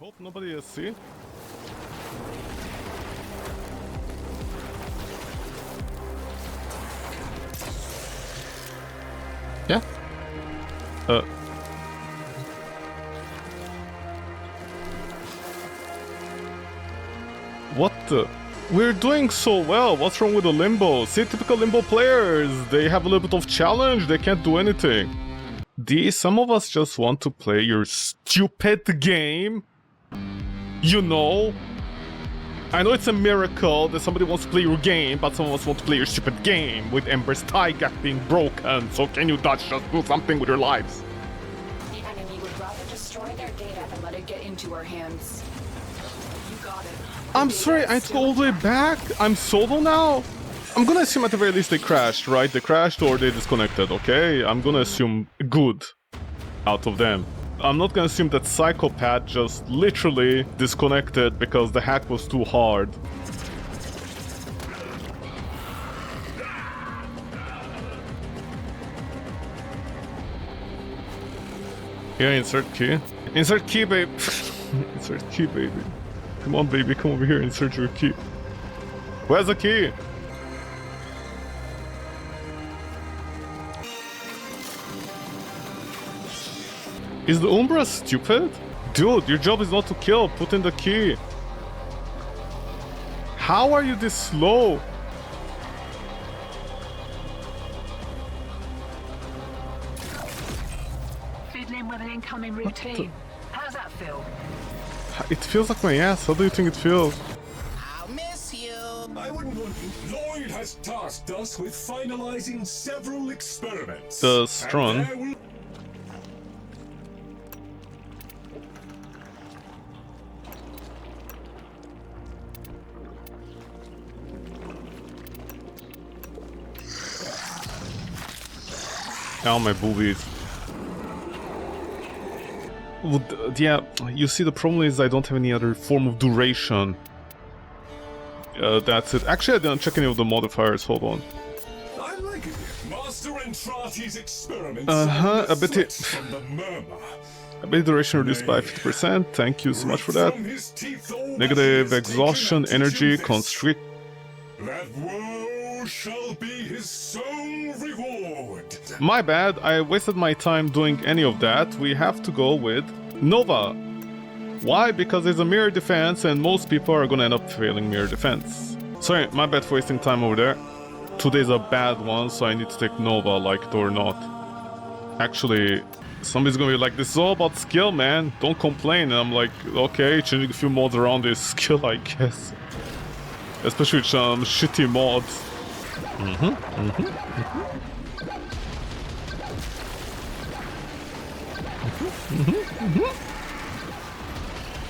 Hope nobody is see. Yeah. What the? We're doing so well. What's wrong with the limbo? See, typical limbo players. They have a little bit of challenge. They can't do anything. Some of us just want to play your stupid game. You know? I know it's a miracle that somebody wants to play your game, but some of us want to play your stupid game with Ember's tie gap being broken. So can you Dutch just do something with your lives? The enemy would rather destroy their data than let it get into our hands. You got it. I'm sorry, I had to go all the way back? I'm solo now? I'm gonna assume at the very least they crashed, right? They crashed or they disconnected, okay? I'm gonna assume good out of them. I'm not gonna assume that Psychopath just literally disconnected because the hack was too hard. Yeah, insert key. Insert key, babe. Insert key, baby. Come on, baby, come over here, insert your key. Where's the key? Is the Umbra stupid? Dude, your job is not to kill, put in the key. How are you this slow? Fiddling with an incoming routine. How's that feel? It feels like my ass, how do you think it feels? I'll miss you. I wouldn't want you. Lloyd has tasked us with finalizing several experiments. The Strun. And there will- Ow, my boobies. Well, yeah, you see, the problem is I don't have any other form of duration. That's it. Actually, I didn't check any of the modifiers. Hold on. I like it. Master Entrati's experiments. From the murmur. Ability duration reduced by 50%. Thank you so much for that. From his teeth all Negative that he has exhaustion, taken energy, to this. constrict. That woe shall be his sole reward. My bad, I wasted my time doing any of that. We have to go with Nova. Why? Because there's a mirror defense and most people are gonna end up failing mirror defense. Sorry, my bad for wasting time over there. Today's a bad one, so I need to take Nova, like it or not. Actually, somebody's gonna be like, this is all about skill, man. Don't complain. And I'm like, okay, changing a few mods around is skill, I guess. Especially with some shitty mods.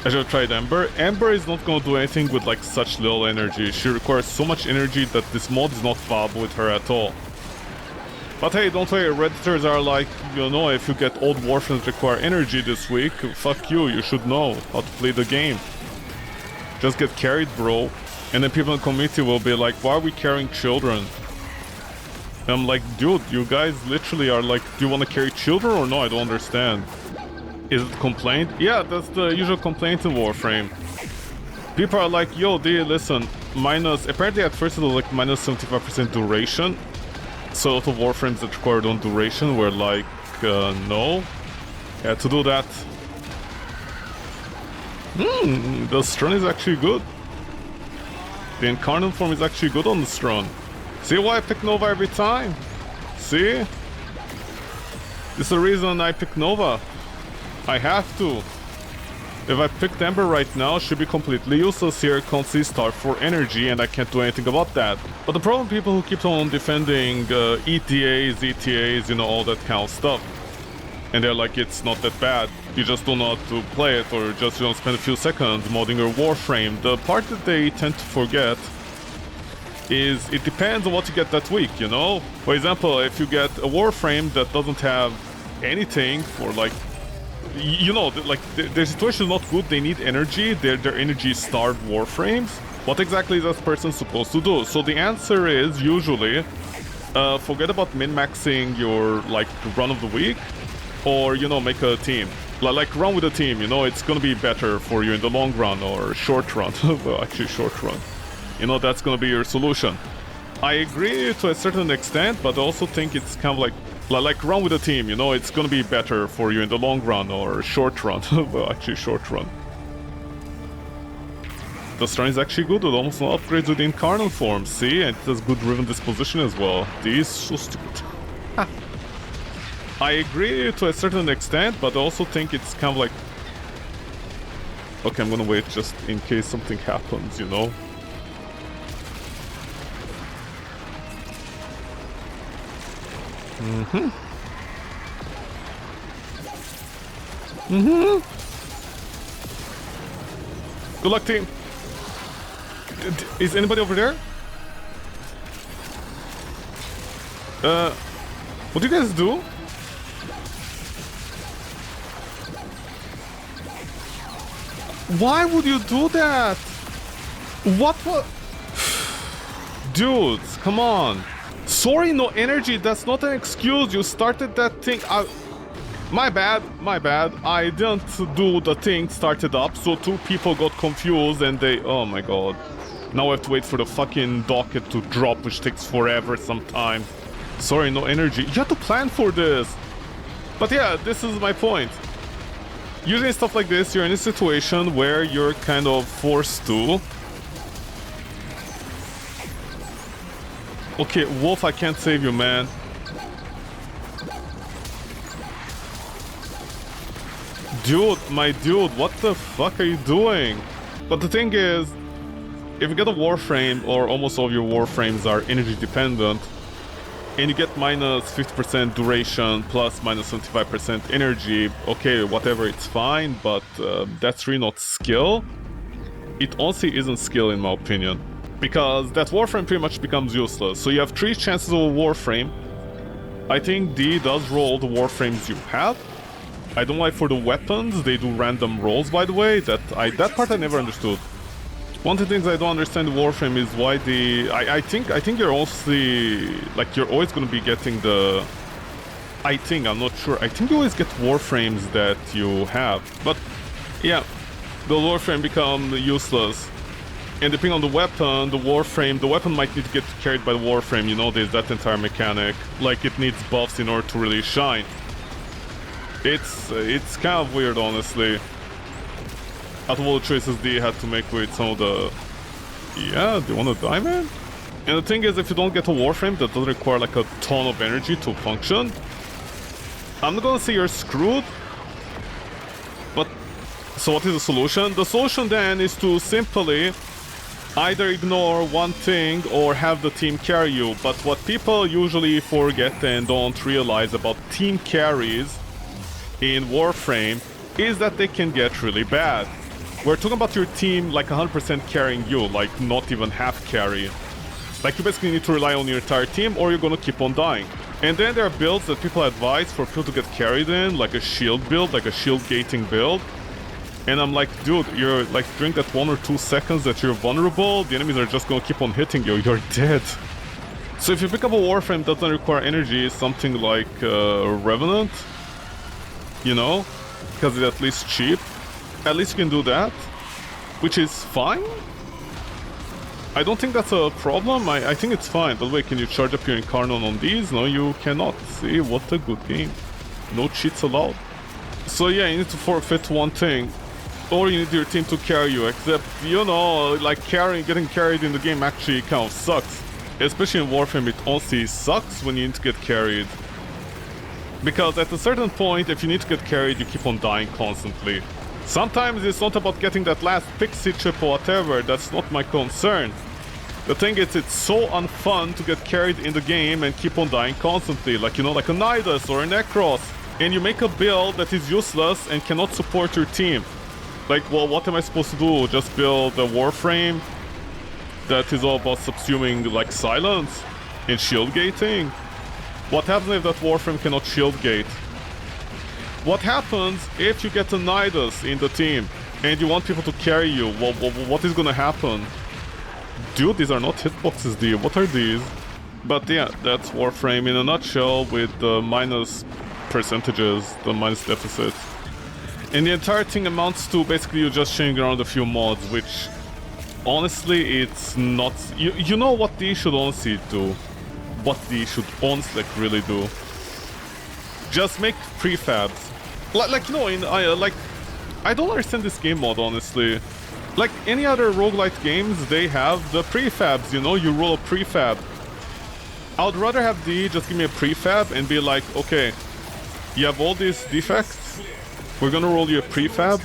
I should have tried Ember. Ember is not gonna do anything with like such little energy. She requires so much energy that this mod is not viable with her at all. But hey, don't worry, Redditors are like, you know, if you get old Warframes require energy this week, fuck you, you should know how to play the game. Just get carried, bro. And then people in the community will be like, why are we carrying children? And I'm like, dude, you guys literally are like, do you want to carry children or no? I don't understand. Is it a complaint? Yeah, that's the usual complaint in Warframe. People are like, yo, dude, listen, apparently at first it was like minus 75% duration. So a lot of Warframes that required on duration were like, no. Yeah, to do that. The Strun is actually good. The incarnate form is actually good on the Strun. See why I pick Nova every time? See? This is the reason I pick Nova. I have to. If I picked Ember right now, she'd be completely useless here, constantly starve for energy, and I can't do anything about that. But the problem, people who keep on defending ETAs, you know, all that kind of stuff. And they're like, it's not that bad. You just don't know how to play it, or just you don't spend a few seconds modding your Warframe. The part that they tend to forget is it depends on what you get that week, you know? For example, if you get a Warframe that doesn't have anything for like, you know, like their situation is not good, they need energy, their energy starved Warframes. What exactly is that person supposed to do? So the answer is usually forget about min-maxing your like run of the week, or you know, make a team. Like, run with the team, you know, it's gonna be better for you in the long run or short run. Well, actually, short run. You know, that's gonna be your solution. I agree to a certain extent, but I also think it's kind of like run with the team, you know, it's gonna be better for you in the long run or short run. Well, actually, short run. The strand is actually good with almost no upgrades with the incarnate form, see? And it has good driven disposition as well. This is so stupid. I agree to a certain extent, but I also think it's kind of like... Okay, I'm gonna wait just in case something happens, you know? Good luck, team. Is anybody over there? What do you guys do? Why would you do that? What? Dudes, come on. Sorry, no energy. That's not an excuse. You started that thing. My bad. I didn't do the thing started up, so two people got confused and they... Oh my god. Now I have to wait for the fucking docket to drop, which takes forever sometimes. Sorry, no energy. You have to plan for this. But yeah, this is my point. Usually stuff like this, you're in a situation where you're kind of forced to... Okay, Wolf, I can't save you, man. Dude, my dude, what the fuck are you doing? But the thing is, if you get a Warframe, or almost all of your Warframes are energy dependent, and you get minus 50% duration plus minus 75% energy, okay, whatever, it's fine, but that's really not skill. It honestly isn't skill in my opinion. Because that Warframe pretty much becomes useless. So you have 3 chances of a Warframe. I think D does roll the Warframes you have. I don't like for the weapons, they do random rolls, by the way. That part I never understood. One of the things I don't understand the Warframe is why the... I think you're also... Like, you're always gonna be getting the... I'm not sure. I think you always get Warframes that you have. But, yeah. The Warframe become useless. And depending on the weapon, the weapon might need to get carried by the Warframe, you know, there's that entire mechanic. Like, it needs buffs in order to really shine. It's kind of weird, honestly. Out of all the choices they had to make with some of the... Yeah, they want to die, man? And the thing is, if you don't get a Warframe that doesn't require like a ton of energy to function, I'm not gonna say you're screwed, but... So what is the solution? The solution then is to simply either ignore one thing or have the team carry you. But what people usually forget and don't realize about team carries in Warframe is that they can get really bad. We're talking about your team like 100% carrying you, like not even half carry. Like you basically need to rely on your entire team or you're gonna keep on dying. And then there are builds that people advise for people to get carried in, like a shield build, like a shield gating build. And I'm like, dude, you're like during that 1 or 2 seconds that you're vulnerable, the enemies are just gonna keep on hitting you, you're dead. So if you pick up a Warframe that doesn't require energy, something like Revenant, you know, because it's at least cheap, at least you can do that, which is fine. I don't think that's a problem, I think it's fine. By the way, can you charge up your Incarnon on these? No, you cannot. See, what a good game. No cheats allowed. So yeah, you need to forfeit one thing. Or you need your team to carry you, except, you know, like getting carried in the game actually kind of sucks. Especially in Warframe, it honestly sucks when you need to get carried. Because at a certain point, if you need to get carried, you keep on dying constantly. Sometimes it's not about getting that last pixie chip or whatever, that's not my concern. The thing is, it's so unfun to get carried in the game and keep on dying constantly, like, you know, like a Nidus or a Necros. And you make a build that is useless and cannot support your team. Like, well, what am I supposed to do? Just build a Warframe that is all about subsuming, like, silence and shield gating? What happens if that Warframe cannot shield gate? What happens if you get a Nidus in the team and you want people to carry you? What is gonna happen? Dude, these are not hitboxes, dude. What are these? But yeah, that's Warframe in a nutshell with the minus percentages, the minus deficit. And the entire thing amounts to basically you just changing around a few mods, which honestly it's not... You know what they should honestly do? What they should honestly like really do? Just make prefabs. Like you know, I don't understand this game mode honestly. Like any other roguelite games, they have the prefabs, you know, you roll a prefab. I would rather have the just give me a prefab and be like, okay, you have all these defects, we're gonna roll you a prefab,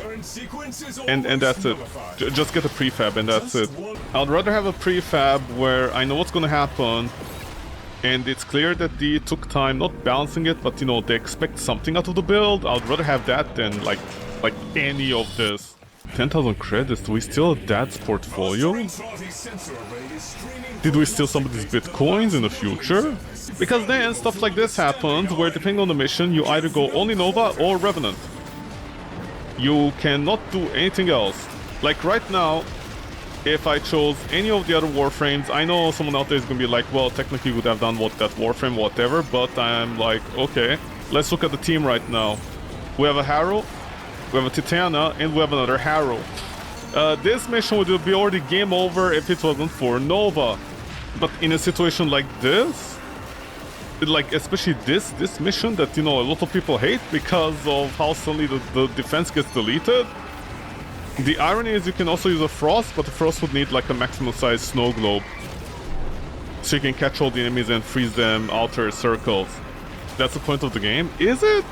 and that's it. Just get a prefab and that's it. I would rather have a prefab where I know what's gonna happen, and it's clear that they took time, not balancing it, but you know, they expect something out of the build. I would rather have that than like any of this. 10,000 credits, do we steal a dad's portfolio? Did we steal somebody's bitcoins in the future? Because then stuff like this happens, where depending on the mission, you either go only Nova or Revenant. You cannot do anything else. Like right now, if I chose any of the other Warframes, I know someone out there is gonna be like, well, technically you would have done that Warframe, whatever, but I'm like, okay, let's look at the team right now. We have a Harrow, we have a Titania, and we have another Harrow. This mission would be already game over if it wasn't for Nova. But in a situation like this, like especially this mission that, you know, a lot of people hate because of how suddenly the defense gets deleted. The irony is you can also use a Frost, but the Frost would need like a maximum size snow globe. So you can catch all the enemies and freeze them outer circles. That's the point of the game. Is it?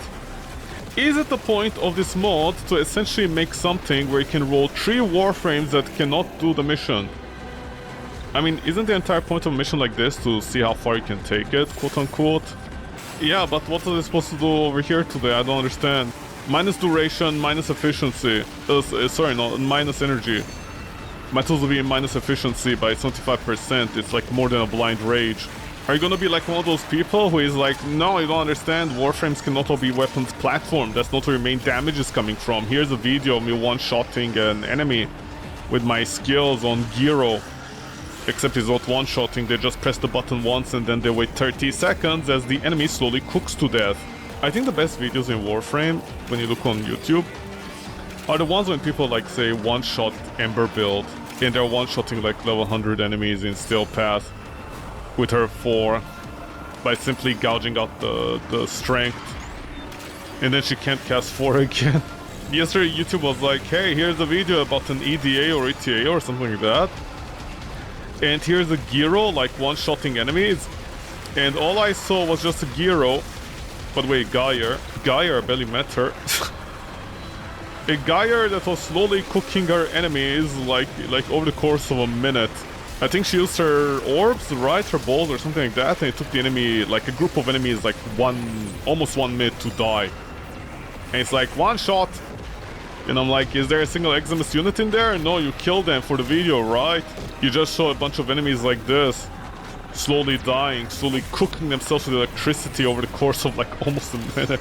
Is it the point of this mod to essentially make something where you can roll 3 Warframes that cannot do the mission? I mean, isn't the entire point of a mission like this to see how far you can take it, quote unquote? Yeah, but what are they supposed to do over here today? I don't understand. Minus duration, minus efficiency. Sorry, no, minus energy. Might also be minus efficiency by 75%. It's like more than a blind rage. Are you gonna be like one of those people who is like, no, you don't understand, Warframes cannot all be weapons platform, that's not where your main damage is coming from. Here's a video of me one-shotting an enemy with my skills on Gyro. Except he's not one-shotting, they just press the button once and then they wait 30 seconds as the enemy slowly cooks to death. I think the best videos in Warframe, when you look on YouTube, are the ones when people like say one-shot Ember build, and they're one-shotting like level 100 enemies in Steel Path with her 4 by simply gouging out the strength, and then she can't cast 4 again. Yesterday YouTube was like, hey, here's a video about an EDA or ETA or something like that, and here's a Gyro like one-shotting enemies, and all I saw was just a Gyro. By the way, Gaia, I barely met her. A Gaia that was slowly cooking her enemies like over the course of a minute. I think she used her orbs, right? Her balls or something like that, and it took the enemy, like a group of enemies, like almost 1 minute to die. And it's like, one shot! And I'm like, is there a single Eximus unit in there? No, you killed them for the video, right? You just saw a bunch of enemies like this, slowly dying, slowly cooking themselves with electricity over the course of like almost a minute.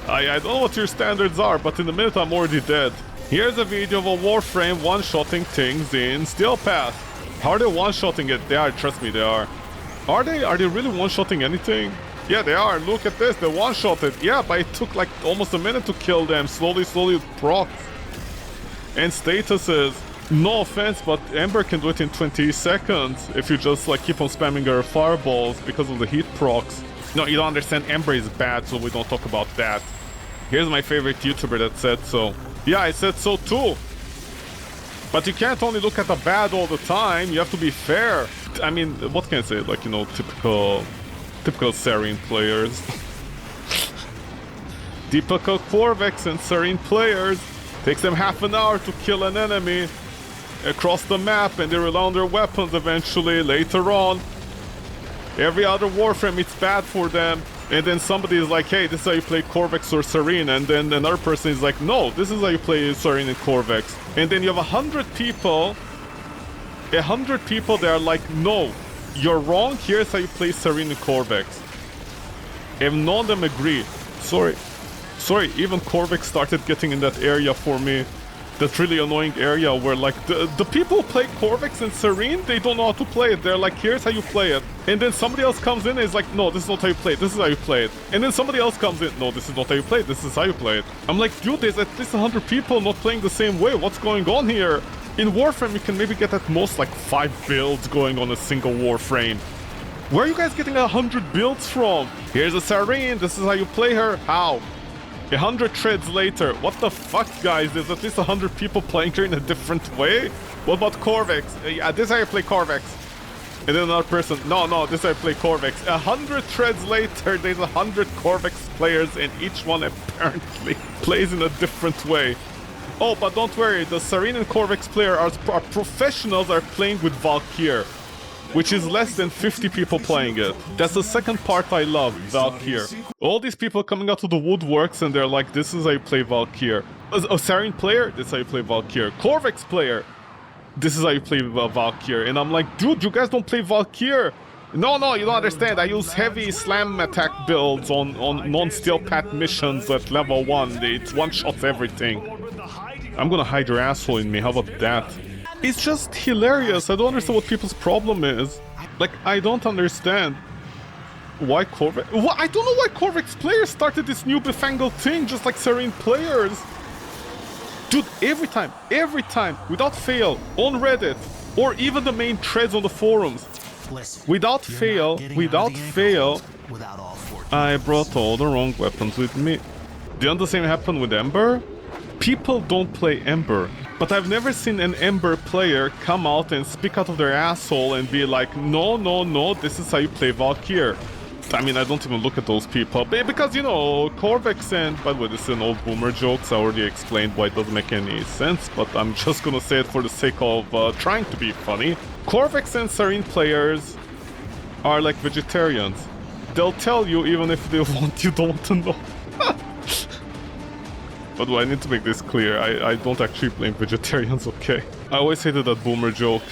I don't know what your standards are, but in a minute I'm already dead. Here's a video of a Warframe one-shotting things in Steel Path. How are they one-shotting it? They are, trust me, they are. Are they really one-shotting anything? Yeah, they are. Look at this, they one-shotted. Yeah, but it took like almost a minute to kill them, slowly with procs. And statuses. No offense, but Ember can do it in 20 seconds if you just like keep on spamming her fireballs because of the heat procs. No, you don't understand, Ember is bad, so we don't talk about that. Here's my favorite YouTuber that said so. Yeah, I said so too. But you can't only look at the bad all the time, you have to be fair. I mean, what can I say? Like, you know, typical Serene players. Typical Corvex and Serene players. Takes them half an hour to kill an enemy across the map, and they rely on their weapons eventually later on. Every other Warframe, it's bad for them. And then somebody is like, hey, this is how you play Corvex or Serene. And then another person is like, no, this is how you play Serene and Corvex. And then you have 100 people. 100 people that are like, no, you're wrong. Here's how you play Serene and Corvex. And none of them agree. Sorry, even Corvex started getting in that area for me. that really annoying area where like the people who play Corvex and Serene, they don't know how to play it. They're like, here's how you play it. And then somebody else comes in and is like, no, this is not how you play it. This is how you play it. And then somebody else comes in, no, this is not how you play it. This is how you play it. I'm like, dude, there's at least 100 people not playing the same way. What's going on here? In Warframe, you can maybe get at most like 5 builds going on a single Warframe. Where are you guys getting 100 builds from? Here's a Serene. This is how you play her. How? 100 treads later. What the fuck, guys? There's at least 100 people playing her in a different way? What about Corvex? Yeah, this is how you play Corvex. And then another person. No, this is how you play Corvex. 100 treads later, there's 100 Corvex players, and each one apparently plays in a different way. Oh, but don't worry. The Serene and Corvex player are professionals are playing with Valkyr, which is less than 50 people playing it. That's the second part I love, Valkyr. All these people coming out of the woodworks and they're like, this is how you play Valkyr. A Serene player, this is how you play Valkyr. Corvex player, this is how you play Valkyr. And I'm like, dude, you guys don't play Valkyr. No, you don't understand. I use heavy slam attack builds on non-steel pat missions at level 1. It one-shots everything. I'm gonna hide your asshole in me, how about that? It's just hilarious. I don't understand what people's problem is. Like, I don't understand why Corvex... Well, I don't know why Corvex players started this new befangled thing, just like Serene players. Dude, every time, without fail, on Reddit, or even the main threads on the forums, without fail, I brought all the wrong weapons with me. Didn't the same happen with Ember? People don't play Ember. But I've never seen an Ember player come out and speak out of their asshole and be like, no, this is how you play Valkyr. I mean, I don't even look at those people. Because, you know, Corvex and... By the way, this is an old boomer joke, so I already explained why it doesn't make any sense, but I'm just gonna say it for the sake of trying to be funny. Corvex and Serene players are like vegetarians. They'll tell you even if they want you don't to know. But I need to make this clear, I don't actually blame vegetarians, okay? I always hated that boomer joke.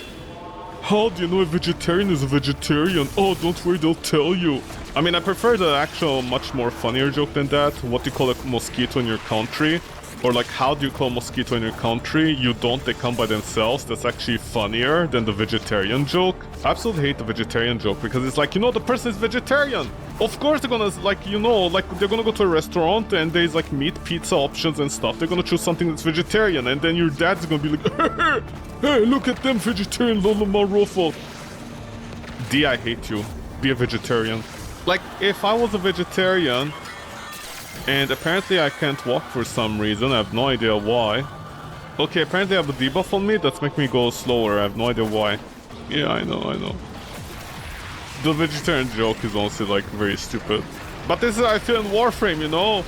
How do you know a vegetarian is a vegetarian? Oh, don't worry, they'll tell you. I mean, I prefer the actual, much more funnier joke than that. What do you call a mosquito in your country? Or like, how do you call a mosquito in your country? You don't, they come by themselves. That's actually funnier than the vegetarian joke. I absolutely hate the vegetarian joke because it's like, you know, the person is vegetarian. Of course they're gonna, like, you know, like, they're gonna go to a restaurant and there's like meat, pizza options and stuff. They're gonna choose something that's vegetarian and then your dad's gonna be like, hey, look at them vegetarian, Lola Marofo. D, I hate you. Be a vegetarian. Like, if I was a vegetarian, and apparently I can't walk for some reason, I have no idea why. Okay, apparently I have a debuff on me that's making me go slower, I have no idea why. Yeah, I know. The vegetarian joke is honestly like very stupid. But this is how I feel in Warframe, you know?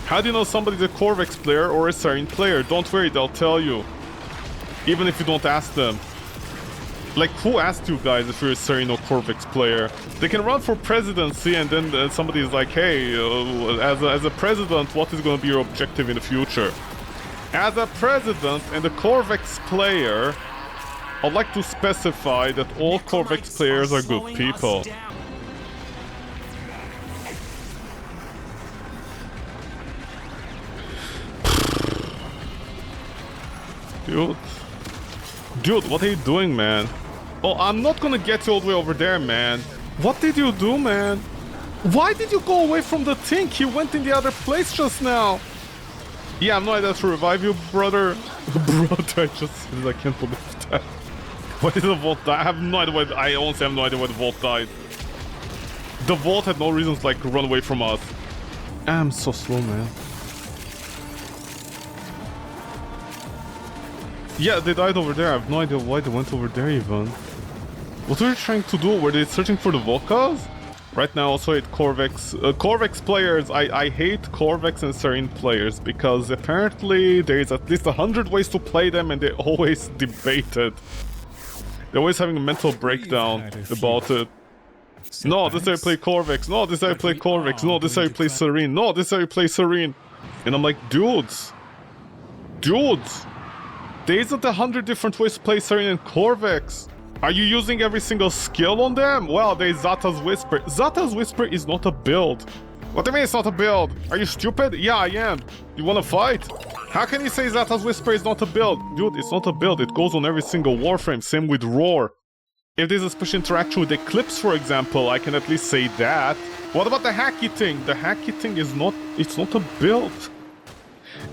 How do you know somebody's a Corvex player or a Serene player? Don't worry, they'll tell you. Even if you don't ask them. Like, who asked you guys if you're a Serene or Corvex player? They can run for presidency and then somebody's like, hey, as a president, what is going to be your objective in the future? As a president and a Corvex player, I'd like to specify that all Corvex players are good people. Dude, what are you doing, man? Oh, I'm not gonna get you all the way over there, man. What did you do, man? Why did you go away from the thing? He went in the other place just now. Yeah, I have no idea to revive you, brother. Brother, I can't believe that. Why did the vault die? I have no idea why. I honestly have no idea why the vault died. The vault had no reason to, like, run away from us. I'm so slow, man. Yeah, they died over there. I have no idea why they went over there even. What were they trying to do? Were they searching for the Volkas? Right now, also hate Corvex. Corvex players, I hate Corvex and Serene players because apparently there's at least 100 ways to play them and they always debate it. They're always having a mental breakdown about it. No, this is how you play Corvex. No, this is how you play Corvex. No, this is how you play Serene. No, this is how you play Serene. And I'm like, dudes. There isn't 100 different ways to play Serene and Corvex. Are you using every single skill on them? Well, there's Zata's Whisper. Zata's Whisper is not a build. What do you mean it's not a build? Are you stupid? Yeah, I am. You wanna fight? How can you say Zata's Whisper is not a build? Dude, it's not a build. It goes on every single Warframe. Same with Roar. If there's a special interaction with Eclipse, for example, I can at least say that. What about the hacky thing? The hacky thing is not... It's not a build.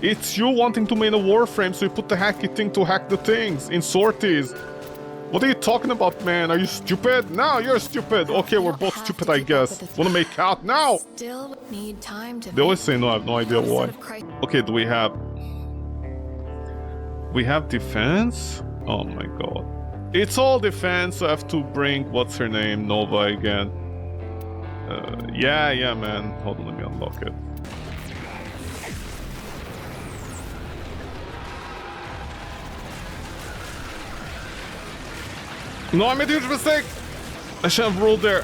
It's you wanting to main a Warframe, so you put the hacky thing to hack the things in sorties. What are you talking about, man? Are you stupid? No, you're stupid. Okay, we're both stupid, I guess. Wanna make out now? Still need time to. They always say no, I have no idea why. Okay, do we have... We have defense? Oh my god. It's all defense, so I have to bring... What's her name? Nova again. Yeah, man. Hold on, let me unlock it. No, I made a huge mistake! I should have rolled there.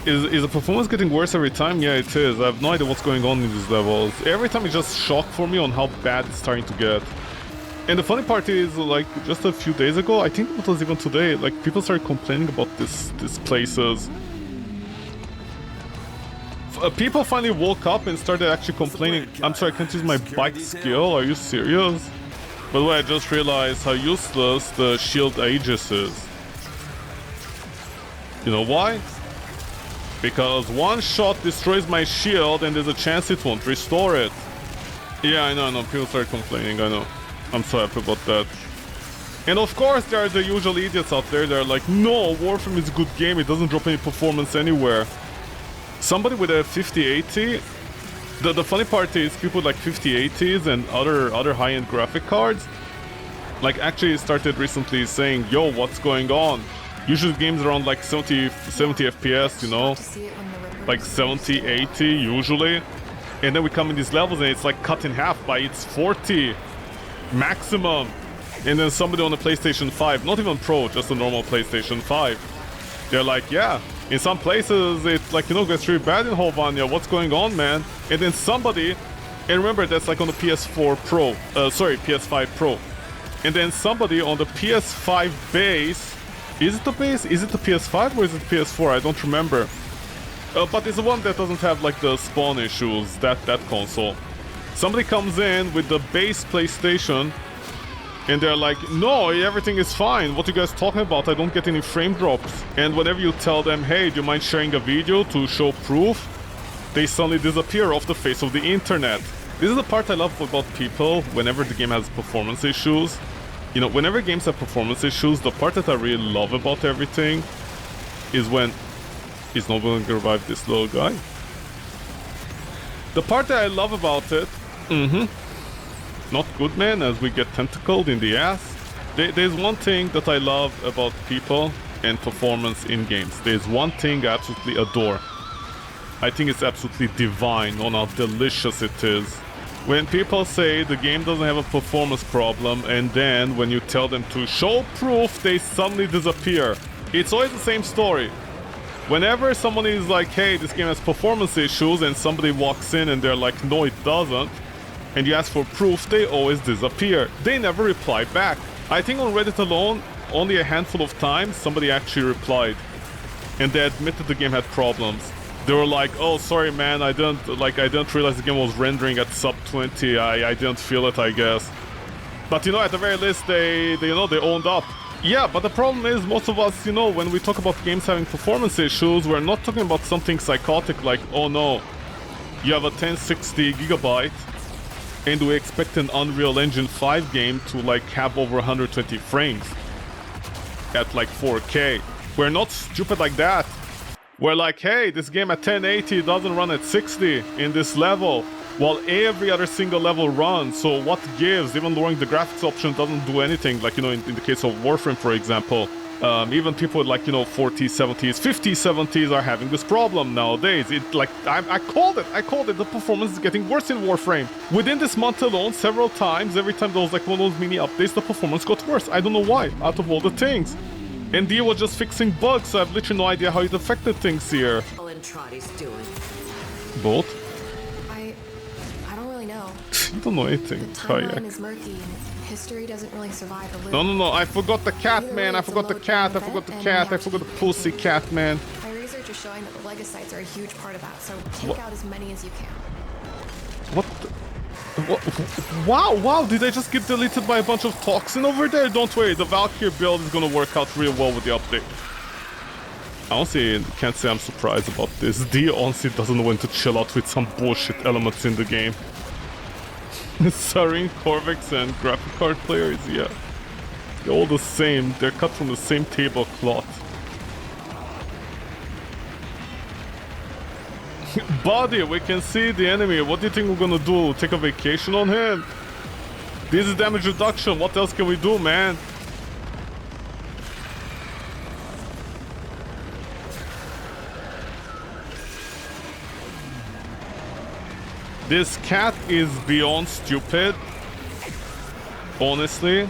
Is the performance getting worse every time? Yeah, it is. I have no idea what's going on in these levels. Every time it's just shock for me on how bad it's starting to get. And the funny part is, like, just a few days ago, I think it was even today, like, people started complaining about these places. People finally woke up and started actually complaining. I'm sorry, I can't use my bike skill. Are you serious? By the way, I just realized how useless the shield Aegis is. You know why? Because one shot destroys my shield and there's a chance it won't restore it. Yeah, I know. People started complaining, I know. I'm so happy about that. And of course, there are the usual idiots out there that are like, no, Warframe is a good game. It doesn't drop any performance anywhere. Somebody with a 5080, the funny part is people with like 5080s and other high-end graphic cards like actually started recently saying, yo, what's going on? Usually games around like 70 FPS, you know, like 70, 80 usually, and then we come in these levels and it's like cut in half by its 40 maximum, and then somebody on the PlayStation 5, not even Pro, just a normal PlayStation 5, they're like, yeah, in some places it, like, you know, gets really bad in Hovania, what's going on, man? And then somebody, and remember that's like on the PS4 Pro, PS5 Pro, and then somebody on the PS5 base, is it the base? Is it the PS5 or is it PS4? I don't remember. But it's the one that doesn't have like the spawn issues, that console. Somebody comes in with the base PlayStation and they're like, no, everything is fine. What are you guys talking about? I don't get any frame drops. And whenever you tell them, hey, do you mind sharing a video to show proof? They suddenly disappear off the face of the internet. This is the part I love about people whenever the game has performance issues. You know, whenever games have performance issues, the part that I really love about everything is when... He's not going to revive this little guy. The part that I love about it... Not good, man, as we get tentacled in the ass. There's one thing that I love about people and performance in games. There's one thing I absolutely adore. I think it's absolutely divine on how delicious it is. When people say the game doesn't have a performance problem, and then when you tell them to show proof, they suddenly disappear. It's always the same story. Whenever someone is like, hey, this game has performance issues, and somebody walks in and they're like, no, it doesn't, and you ask for proof, they always disappear. They never reply back. I think on Reddit alone, only a handful of times somebody actually replied, and they admitted the game had problems. They were like, oh, sorry, man, I didn't realize the game was rendering at sub 20. I didn't feel it, I guess. But, you know, at the very least, they owned up. Yeah, but the problem is, most of us, you know, when we talk about games having performance issues, we're not talking about something psychotic like, oh no, you have a 1060 gigabyte, and we expect an Unreal Engine 5 game to, like, have over 120 frames at, like, 4K. We're not stupid like that. We're like, hey, this game at 1080 doesn't run at 60 in this level, while every other single level runs, so what gives? Even lowering the graphics option doesn't do anything, like, you know, in the case of Warframe, for example. Even people with, like, you know, 40s, 70s, 50s, 70s are having this problem nowadays. It, like, I called it, the performance is getting worse in Warframe. Within this month alone, several times, every time there was, like, one of those mini updates, the performance got worse. I don't know why, out of all the things. And Dia was just fixing bugs, so I have literally no idea how it affected things here. Both? I don't really know. You don't know anything. The timeline is murky and history doesn't really survive a No, I forgot the cat, man. I forgot the cat. I forgot the cat. I forgot the pussy cat, man. My research research is showing that the legocytes are a huge part of that, so take out as many as you can. What the... Wow, did I just get deleted by a bunch of toxin over there? Don't worry, the Valkyrie build is gonna work out real well with the update. I honestly can't say I'm surprised about this. D honestly doesn't know when to chill out with some bullshit elements in the game. Sarin, Corvex, and graphic card players, yeah. They're all the same, they're cut from the same tablecloth. Buddy, we can see the enemy. What do you think we're gonna do? Take a vacation on him? This is damage reduction. What else can we do, man? This cat is beyond stupid. Honestly.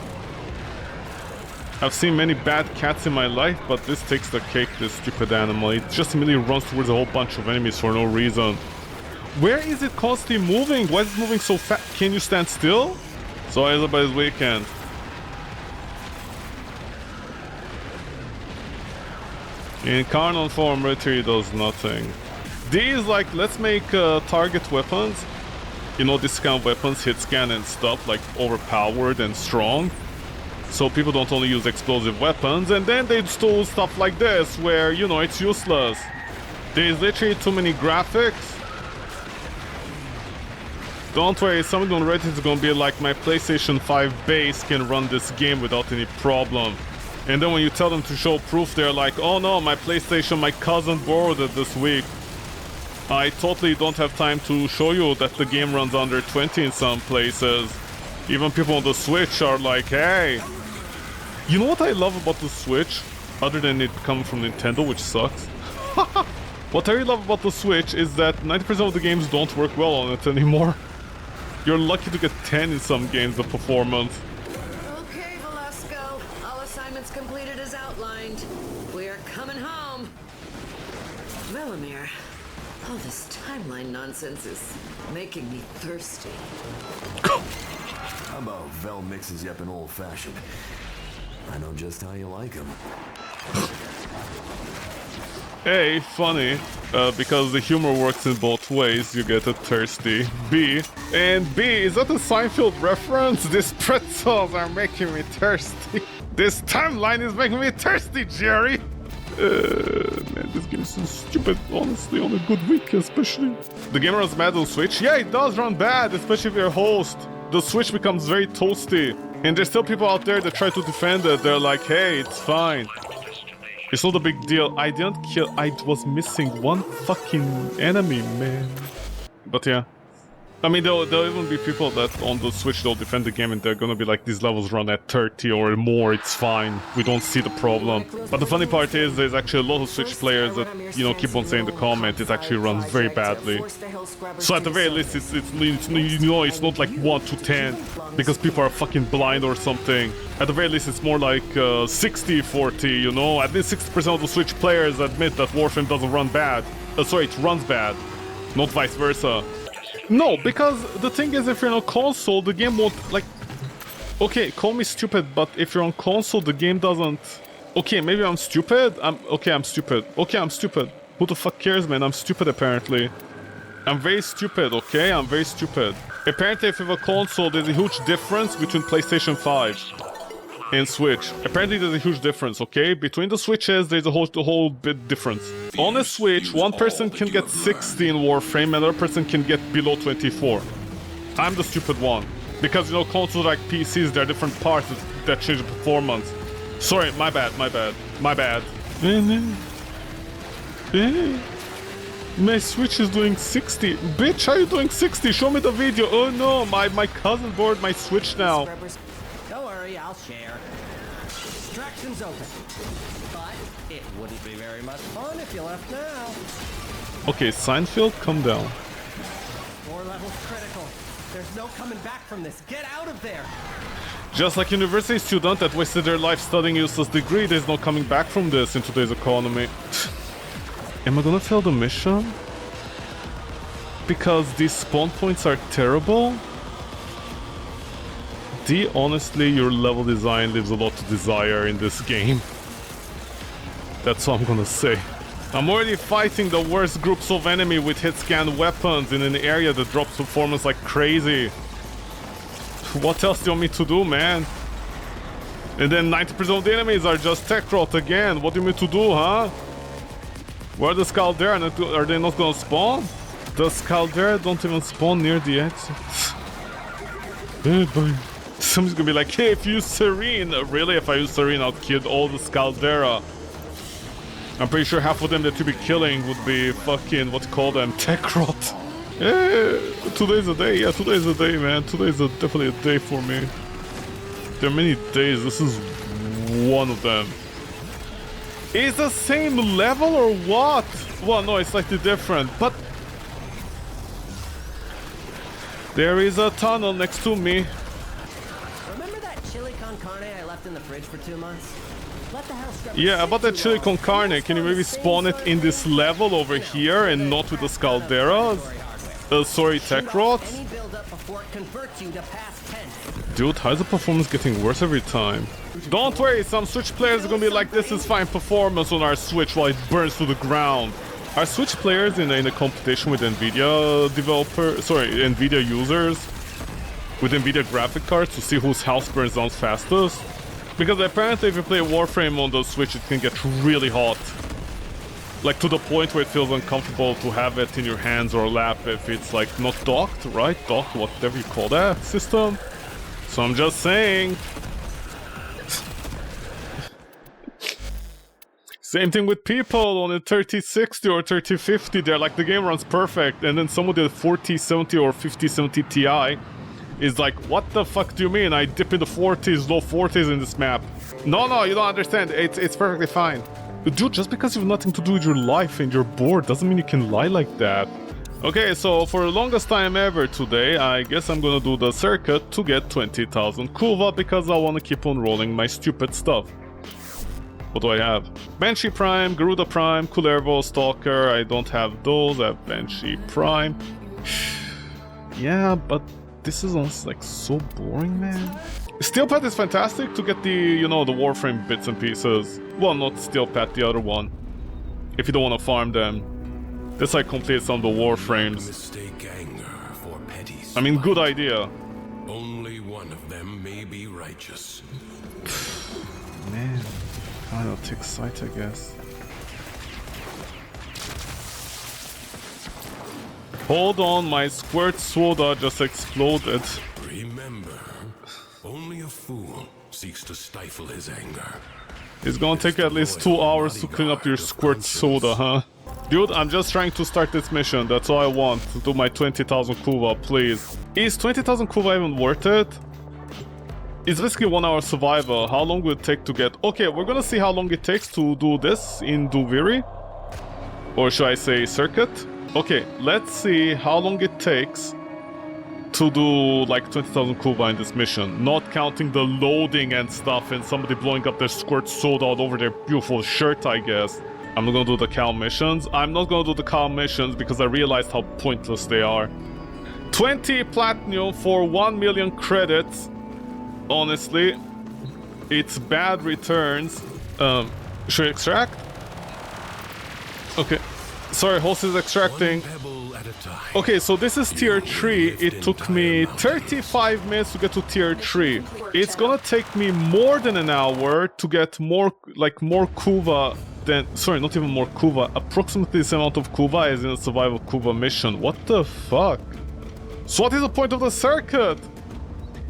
I've seen many bad cats in my life, but this takes the cake, this stupid animal. It just immediately runs towards a whole bunch of enemies for no reason. Where is it constantly moving? Why is it moving so fast? Can you stand still? So everybody's weekend. In carnal form, retreat does nothing. D is like, let's make target weapons. You know, this kind of weapons, hit scan and stuff, like overpowered and strong. So people don't only use explosive weapons, and then they do stuff like this, where, you know, it's useless. There's literally too many graphics. Don't worry, someone on Reddit is gonna be like, my PlayStation 5 base can run this game without any problem. And then when you tell them to show proof, they're like, oh no, my PlayStation, my cousin borrowed it this week. I totally don't have time to show you that the game runs under 20 in some places. Even people on the Switch are like, hey. You know what I love about the Switch? Other than it coming from Nintendo, which sucks. What I really love about the Switch is that 90% of the games don't work well on it anymore. You're lucky to get 10 in some games, the performance. Okay, Velasco. All assignments completed as outlined. We're coming home. Velamir, all this timeline nonsense is making me thirsty. How about Vel mixes you up in old-fashioned? I know just how you like them. A, funny, because the humor works in both ways, you get it thirsty. B, and B, is that a Seinfeld reference? These pretzels are making me thirsty. This timeline is making me thirsty, Jerry! Man, this game is so stupid, honestly, on a good week especially. The game runs bad on Switch? Yeah, it does run bad, especially if you're a host. The Switch becomes very toasty. And there's still people out there that try to defend it. They're like, hey, it's fine. It's not a big deal. I didn't kill... I was missing one fucking enemy, man. But yeah. I mean, there'll even be people that on the Switch, they'll defend the game and they're gonna be like, these levels run at 30 or more, it's fine. We don't see the problem. But the funny part is, there's actually a lot of Switch players that, you know, keep on saying in the comment, it actually runs very badly. So at the very least, it's you know, it's not like 1 to 10, because people are fucking blind or something. At the very least, it's more like 60-40, you know? At least 60% of the Switch players admit that Warframe doesn't run bad. Sorry, it runs bad, not vice versa. No, because the thing is, if you're on a console, the game won't, like... Okay, call me stupid, but if you're on console, the game doesn't... Okay, maybe I'm stupid? Okay, I'm stupid. Okay, I'm stupid. Who the fuck cares, man? I'm stupid, apparently. I'm very stupid, okay? I'm very stupid. Apparently, if you have a console, there's a huge difference between PlayStation 5 and Switch. Apparently, there's a huge difference, okay? Between the Switches, there's a whole bit difference. On a Switch, one person can get 60 in Warframe, another person can get below 24. I'm the stupid one. Because, you know, consoles like PCs, there are different parts that change the performance. Sorry, my bad. My Switch is doing 60. Bitch, how are you doing 60? Show me the video. Oh no, my cousin borrowed my Switch now. Don't worry, I'll share. Extraction's open. But it wouldn't be very much fun if you left now. Okay, Seinfeld, come down. 4 levels critical. There's no coming back from this. Get out of there! Just like university student that wasted their life studying useless degree, there's no coming back from this in today's economy. Am I gonna fail the mission? Because these spawn points are terrible? D, honestly, your level design leaves a lot to desire in this game. That's what I'm gonna say. I'm already fighting the worst groups of enemy with hit-scan weapons in an area that drops performance like crazy. What else do you want me to do, man? And then 90% of the enemies are just tech rot again. What do you mean to do, huh? Where are the Scaldera? Are they not gonna spawn? The Scaldera don't even spawn near the exit. Someone's gonna be like, hey, if you use Serene. Really? If I use Serene, I'll kill all the Scaldera. I'm pretty sure half of them that you'd be killing would be fucking, what you call them, tech rot. Yeah, today's a day. Yeah, today's a day, man. Today's definitely a day for me. There are many days. This is one of them. Is the same level or what? Well, no, it's slightly different, but there is a tunnel next to me. Remember that chili con carne I left in the fridge for 2 months? What the hell, Scrubber? Yeah, about that chili con carne, can you maybe spawn it in this level over here and not with the Scalderas? Sorry, tech rot? Dude, how is the performance getting worse every time? Don't worry, some Switch players are gonna be like, this is fine performance on our Switch while it burns to the ground. Are Switch players in a competition with NVIDIA NVIDIA users with NVIDIA graphic cards to see whose house burns down fastest? Because apparently if you play Warframe on the Switch, it can get really hot. Like to the point where it feels uncomfortable to have it in your hands or lap if it's like not docked, right? Docked, whatever you call that system. So I'm just saying. Same thing with people on a 3060 or 3050, they're like, the game runs perfect, and then someone did 4070 or 5070 Ti is like, what the fuck do you mean? I dip in the 40s, low 40s in this map. No, you don't understand. It's perfectly fine. Dude, just because you have nothing to do with your life and you're bored doesn't mean you can lie like that. Okay, so for the longest time ever today, I guess I'm gonna do the circuit to get 20,000 Kuva because I wanna keep on rolling my stupid stuff. What do I have? Banshee Prime, Garuda Prime, Kullervo, Stalker. I don't have those. I have Banshee Prime. Yeah, but this is almost like so boring, man. Steel Pet is fantastic to get the, you know, the Warframe bits and pieces. Well, not Steel Pet, the other one. If you don't want to farm them. This I complete some of the Warframes. Mistake anger for petty. I mean, good idea. Only one of them may be righteous. Man, kind of takes sight, I guess. Hold on, my squirt soda just exploded. Remember, only a fool seeks to stifle his anger. It's gonna take at least 2 hours to clean up your squirt soda, huh? Dude, I'm just trying to start this mission. That's all I want. To do my 20,000 Kuva, please. Is 20,000 Kuva even worth it? It's basically 1 hour survival. How long will it take to get... Okay, we're gonna see how long it takes to do this in Duviri. Or should I say circuit? Okay, let's see how long it takes to do like 20,000 Kuva in this mission. Not counting the loading and stuff and somebody blowing up their squirt soda all over their beautiful shirt, I guess. I'm not gonna do the cow missions. I'm not gonna do the cow missions because I realized how pointless they are. 20 platinum for 1 million credits. Honestly, it's bad returns. Should I extract? Okay. Sorry, host is extracting. Okay, so this is tier 3. It took me 35 minutes to get to tier 3. It's gonna take me more than an hour to get more Kuva than... Sorry, not even more Kuva. Approximately this amount of Kuva as in a survival Kuva mission. What the fuck? So what is the point of the circuit?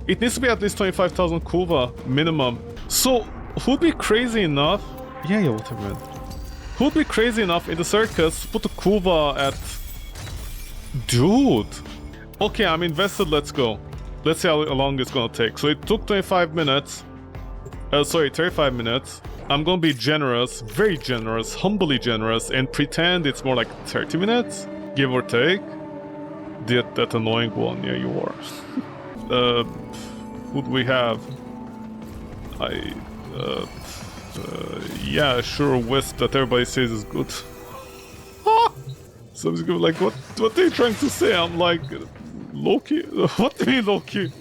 It needs to be at least 25,000 Kuva minimum. So, who'd be crazy enough... Yeah, whatever, man. Who'd be crazy enough in the circus to put the Kuva at... Dude! Okay, I'm invested, let's go. Let's see how long it's gonna take. So it took 25 minutes. Sorry, 35 minutes. I'm gonna be generous, very generous, humbly generous, and pretend it's more like 30 minutes, give or take. That annoying one, yeah, you are. Who do we have? Yeah, sure, Wisp that everybody says is good. Ah! So it's like, what are you trying to say? I'm like, Loki? What do you mean, Loki?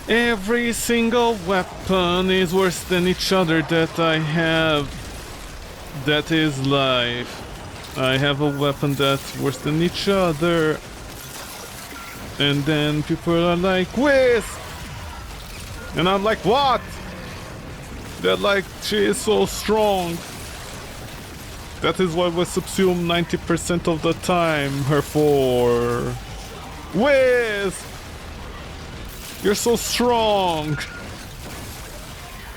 Every single weapon is worse than each other that I have. That is life. I have a weapon that's worse than each other. And then people are like, Whiz! And I'm like, what? They're like, she is so strong. That is why we subsume 90% of the time her for. Whiz! You're so strong.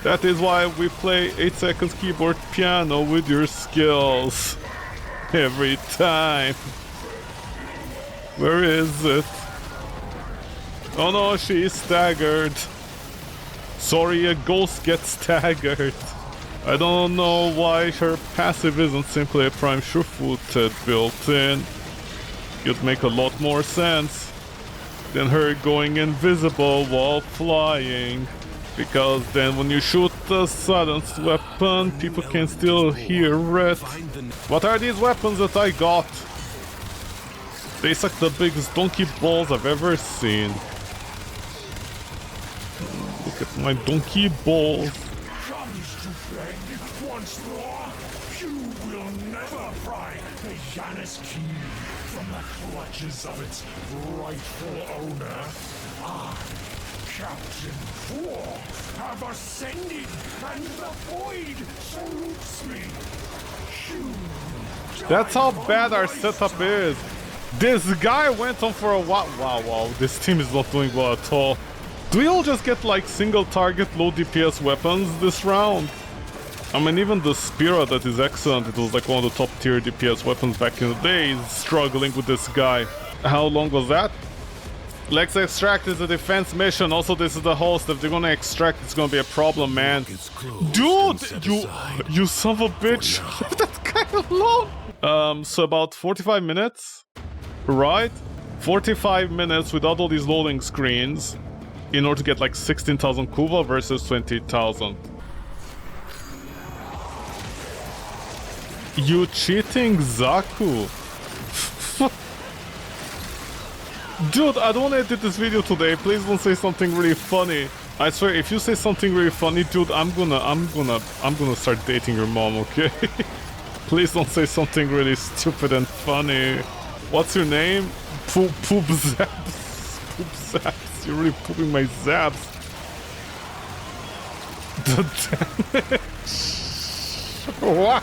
That is why we play 8 seconds keyboard piano with your skills. Every time. Where is it? Oh no, she is staggered. Sorry, a ghost gets staggered. I don't know why her passive isn't simply a prime sure-footed built-in. It'd make a lot more sense than her going invisible while flying. Because then when you shoot the silenced weapon, people can still hear it. What are these weapons that I got? They suck the biggest donkey balls I've ever seen. Look at my donkey balls. Comes to beg once more. You will never pry the Janus key from the clutches of its rightful owner. I, Captain Four, have ascended, and the void salutes me. That's how bad our setup is. This guy went on for a while. Wow, this team is not doing well at all. Do we all just get like single target low DPS weapons this round? I mean, even the Spira that is excellent, it was like one of the top tier DPS weapons back in the day, is struggling with this guy. How long was that? Let's extract is a defense mission. Also, this is the host. If they're gonna extract, it's gonna be a problem, man. Dude, you son of a bitch. Leave that guy alone. So about 45 minutes, right? 45 minutes without all these loading screens in order to get like 16,000 Kuva versus 20,000. You cheating, Zaku? Dude, I don't want to edit this video today. Please don't say something really funny. I swear, if you say something really funny, dude, I'm gonna start dating your mom, okay? Please don't say something really stupid and funny. What's your name? Poop Zaps. Poop Zaps. You're really pooping my Zaps. The damage. What?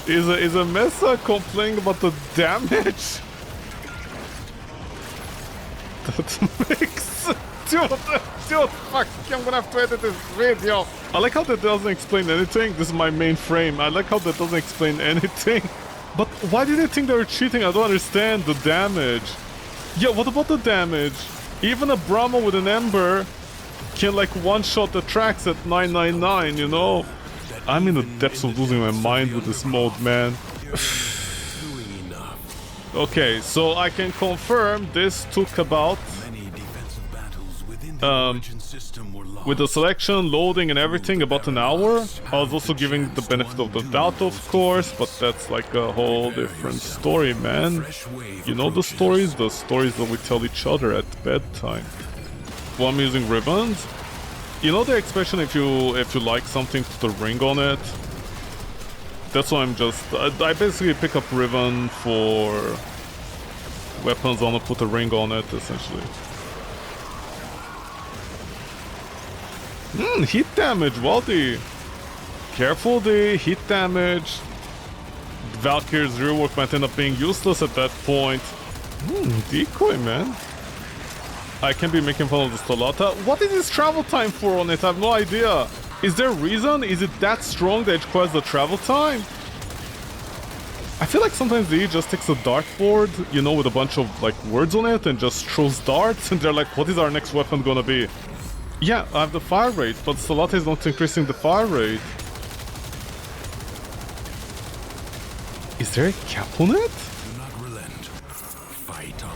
Is a Mesa complaining about the damage? That makes... Dude, fuck, I'm gonna have to edit this video. I like how that doesn't explain anything. This is my main frame. I like how that doesn't explain anything. But why did they think they were cheating? I don't understand the damage. Yeah, what about the damage? Even a Brahma with an Ember can like one-shot the tracks at 999, you know? I'm in the depths of losing my mind with this mode, man. Okay, so I can confirm this took about with the selection, loading and everything, about an hour. I was also giving the benefit of the doubt, of course, but that's like a whole different story, man. You know the stories that we tell each other at bedtime. Well, I'm using ribbons. You know the expression, if you like something, put a ring on it? That's why I'm just... I basically pick up ribbon for weapons. I want to put a ring on it, essentially. Hit damage, Waldy. Careful, the hit damage. Valkyrie's rework might end up being useless at that point. Decoy, man. I can be making fun of the Stolata. What is his travel time for on it? I have no idea. Is there a reason? Is it that strong that it requires the travel time? I feel like sometimes they just takes a dartboard, you know, with a bunch of like words on it and just throws darts and they're like, what is our next weapon gonna be? Yeah, I have the fire rate, but Stolata is not increasing the fire rate. Is there a cap on it? Do not relent. Fight on.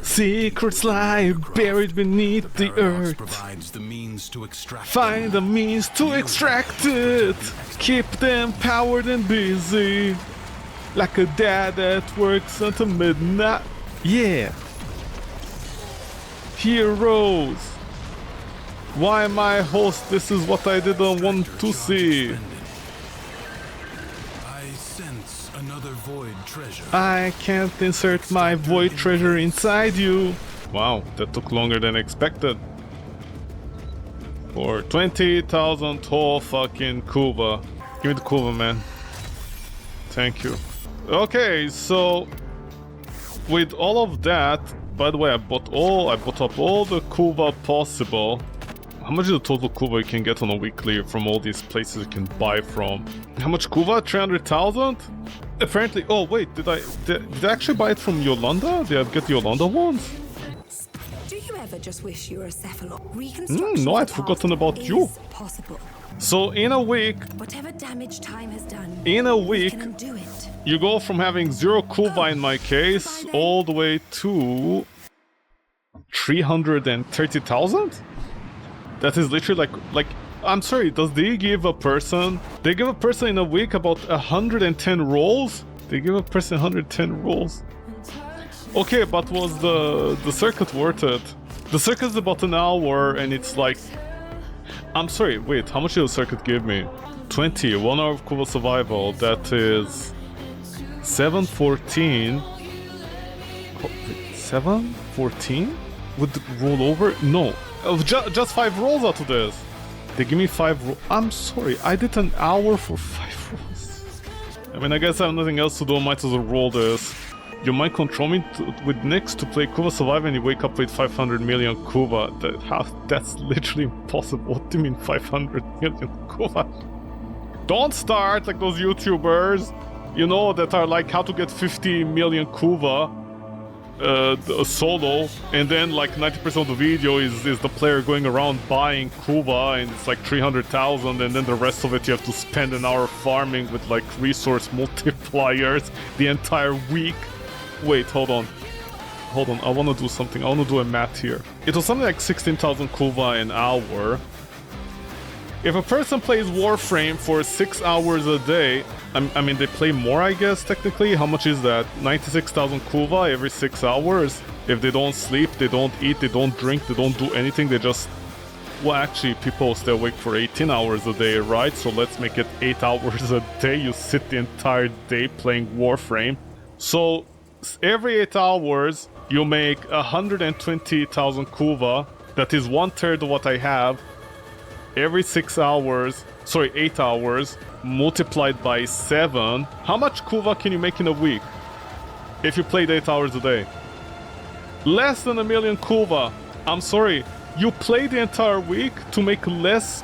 Secrets lie buried beneath the earth. Provides the means to extract. Find the means to extract it. Keep them powered and busy, like a dad that works until midnight. Yeah. Heroes. Why my host? This is what I didn't want to see. I sense another void treasure. I can't insert my void treasure inside you. Wow, that took longer than expected. For 20,000 tall fucking Kuva. Give me the Kuva, man. Thank you. Okay, so with all of that, by the way, I bought up all the Kuva possible. How much is the total Kuva you can get on a weekly from all these places you can buy from? How much Kuva? 300,000? Apparently. Oh wait, did I actually buy it from Yolanda? Did I get the Yolanda ones? Do you ever just wish you were a cephalon? No, I'd forgotten about you. Possible. So in a week, Whatever damage time has done, in a week, we can undo it. you go from having 0 Kuva in my case all the way to 330,000? That is literally like I'm sorry, does they give a person in a week about 110 rolls? They give a person 110 rolls. Okay, but was the circuit worth it? The circuit's about an hour and it's like I'm sorry, wait, how much did the circuit give me? 20, 1 hour of Kuva survival, that is 714. 714? Would roll over? No. Just 5 rolls out of this. They give me 5 rolls. I'm sorry, I did an hour for 5 rolls. I mean, I guess I have nothing else to do, I might as well roll this. You might control me with Nyx to play Kuva Survive and you wake up with 500 million Kuva. That's literally impossible. What do you mean 500 million Kuva? Don't start like those YouTubers, you know, that are like how to get 50 million Kuva solo, and then like 90% of the video is the player going around buying Kuva and it's like 300,000, and then the rest of it you have to spend an hour farming with like resource multipliers the entire week. Wait, hold on, I want to do something. I want to do a math here. It was something like 16,000 Kuva an hour. If a person plays Warframe for 6 hours a day, I mean, they play more, I guess, technically. How much is that? 96,000 Kuva every 6 hours. If they don't sleep, they don't eat, they don't drink, they don't do anything, they just... Well, actually, people stay awake for 18 hours a day, right? So let's make it 8 hours a day. You sit the entire day playing Warframe. So every 8 hours, you make 120,000 Kuva. That is 1/3 of what I have. Every 6 hours, sorry, 8 hours, multiplied by 7. How much Kuva can you make in a week? If you played 8 hours a day? Less than 1 million Kuva. I'm sorry, you play the entire week to make less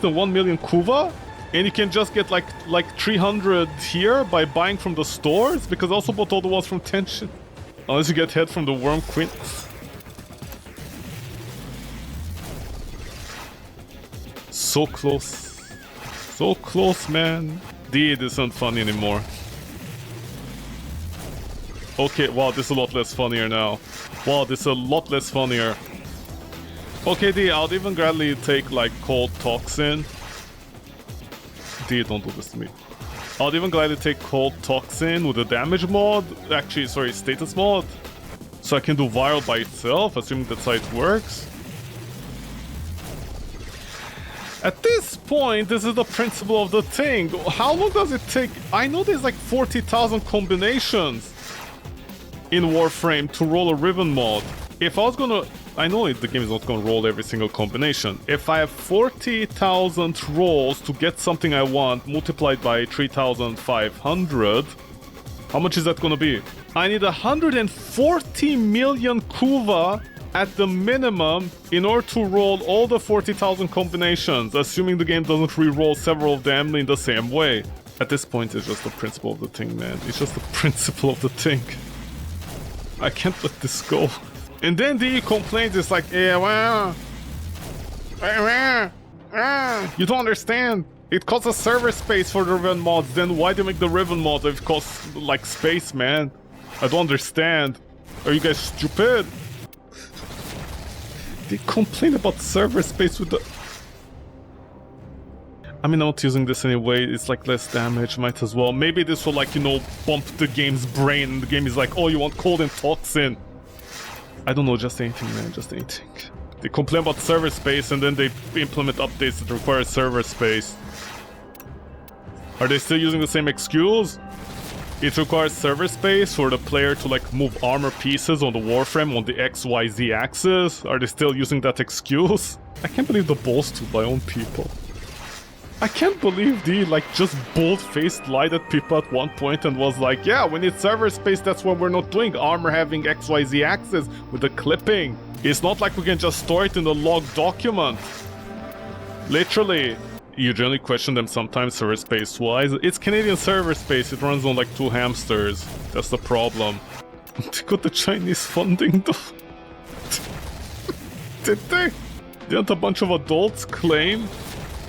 than 1 million Kuva? And you can just get like 300 here by buying from the stores? Because I also bought all the ones from Tension. Unless you get head from the Worm Queen. So close. So close, man. It isn't funny anymore. Okay, wow, this is a lot less funnier now. Wow, this is a lot less funnier. Okay, D, I'll even gladly take, like, Cold Toxin. D, don't do this to me. I'll even gladly take Cold Toxin with the damage mod. Actually, sorry, status mod. So I can do viral by itself, assuming that's how it works. At this point, this is the principle of the thing. How long does it take? I know there's like 40,000 combinations in Warframe to roll a Riven mod. If I was gonna... I know the game is not gonna roll every single combination. If I have 40,000 rolls to get something I want, multiplied by 3,500, how much is that gonna be? I need 140 million Kuva at the minimum in order to roll all the 40,000 combinations, assuming the game doesn't re-roll several of them in the same way. At this point, it's just the principle of the thing, man. It's just the principle of the thing. I can't let this go. And then the complaint is like, yeah, well... You don't understand. It costs a server space for the Riven mods. Then why do you make the Riven mods if it costs, like, space, man? I don't understand. Are you guys stupid? They complain about server space with the... I mean, I'm not using this anyway. It's like less damage, might as well. Maybe this will, like, you know, bump the game's brain. And the game is like, oh, you want cold and toxin. I don't know, just anything, man, just anything. They complain about server space and then they implement updates that require server space. Are they still using the same excuse? It requires server space for the player to like move armor pieces on the Warframe on the XYZ axis. Are they still using that excuse? I can't believe the balls to my own people. I can't believe they like just bold-faced lied at people at one point and was like, yeah, we need server space, that's what we're not doing. Armor having XYZ axis with the clipping. It's not like we can just store it in the log document. Literally. You generally question them sometimes server space-wise. It's Canadian server space, it runs on like 2 hamsters. That's the problem. They got the Chinese funding though. Did they? Didn't a bunch of adults claim?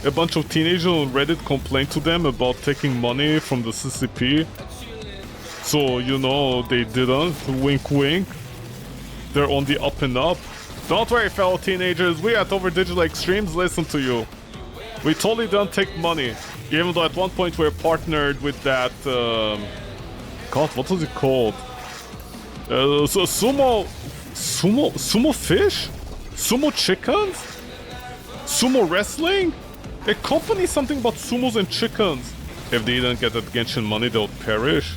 A bunch of teenagers on Reddit complained to them about taking money from the CCP. So, you know, they didn't. Wink wink. They're on the up and up. Don't worry, fellow teenagers, we at Over Digital Extremes listen to you. We totally don't take money, even though at one point we were partnered with that, God, what was it called? So sumo fish? Sumo chickens? Sumo wrestling? A company something about sumos and chickens. If they didn't get that Genshin money, they would perish.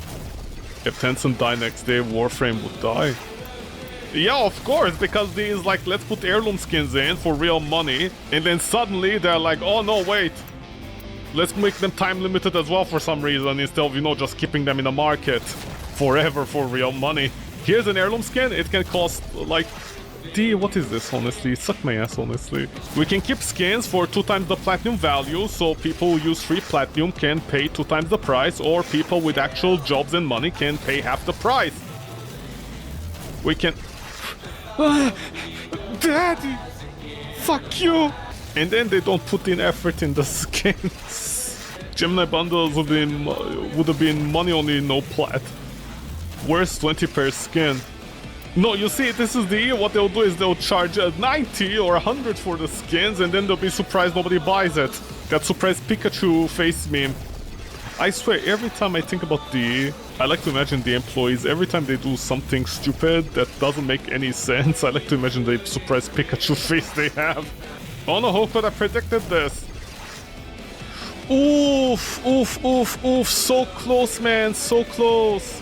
If Tencent died next day, Warframe would die. Yeah, of course, because these like, let's put heirloom skins in for real money, and then suddenly they're like, oh no, wait, let's make them time limited as well for some reason, instead of, you know, just keeping them in the market forever for real money. Here's an heirloom skin, it can cost like, what is this, honestly? Suck my ass, honestly. We can keep skins for 2 times the platinum value, so people who use free platinum can pay 2 times the price, or people with actual jobs and money can pay half the price. We can... Daddy! Fuck you! And then they don't put in effort in the skins. Gemini bundles would have been money only, no plat. Where's 20 per skin? No, you see, this is the year. What they'll do is they'll charge 90 or 100 for the skins, and then they'll be surprised nobody buys it. That surprised Pikachu face meme. I swear, every time I think about I like to imagine the employees, every time they do something stupid that doesn't make any sense, I like to imagine the surprised Pikachu face they have. Oh no, how could I predicted this? Oof, oof, oof, oof, so close, man, so close.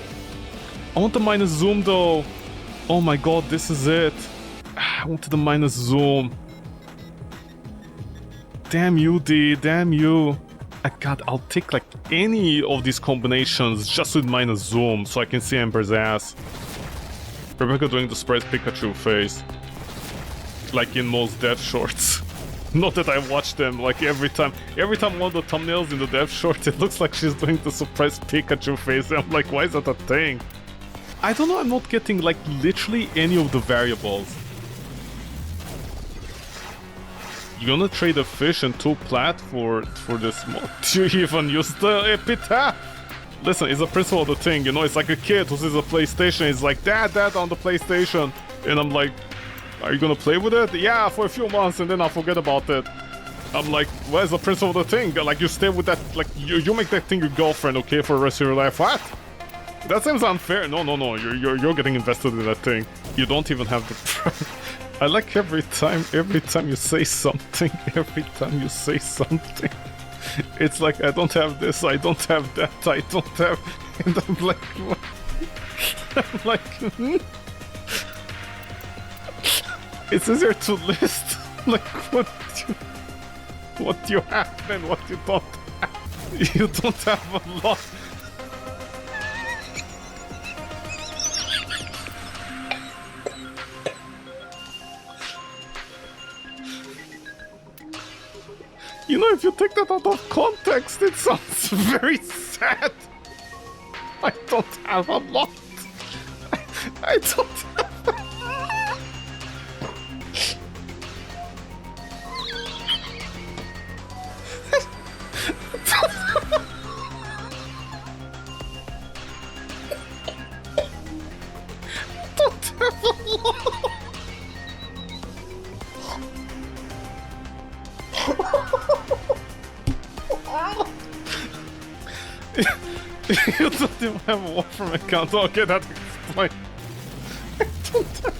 I want the minus zoom though. Oh my god, this is it. I wanted the minus zoom. Damn you, D, damn you. God, I'll take like any of these combinations just with minus zoom so I can see Amber's ass. Rebecca doing the surprise Pikachu face. Like in most dev shorts. Not that I watch them, like every time one of the thumbnails in the dev shorts, it looks like she's doing the surprise Pikachu face. I'm like, why is that a thing? I don't know, I'm not getting like literally any of the variables. You gonna trade a fish and 2 plat for this mod? Do you even use the epitaph? Listen, it's a principle of the thing, you know, it's like a kid who sees a PlayStation, he's like, Dad, on the PlayStation. And I'm like, are you gonna play with it? Yeah, for a few months and then I'll forget about it. I'm like, where's the principle of the thing? Like, you stay with that, like, you make that thing your girlfriend, okay, for the rest of your life. What? That seems unfair. No, you're getting invested in that thing. You don't even have the... I like every time you say something, it's like, I don't have this, I don't have that, I don't have... And I'm like, what? I'm like, It's easier to list, like, what you have and what you don't have. You don't have a lot. You know, if you take that out of context, it sounds very sad. I don't have a lot. I don't have a lot. Don't have a lot. You don't even have a Warframe account. Okay, that explains. I don't have...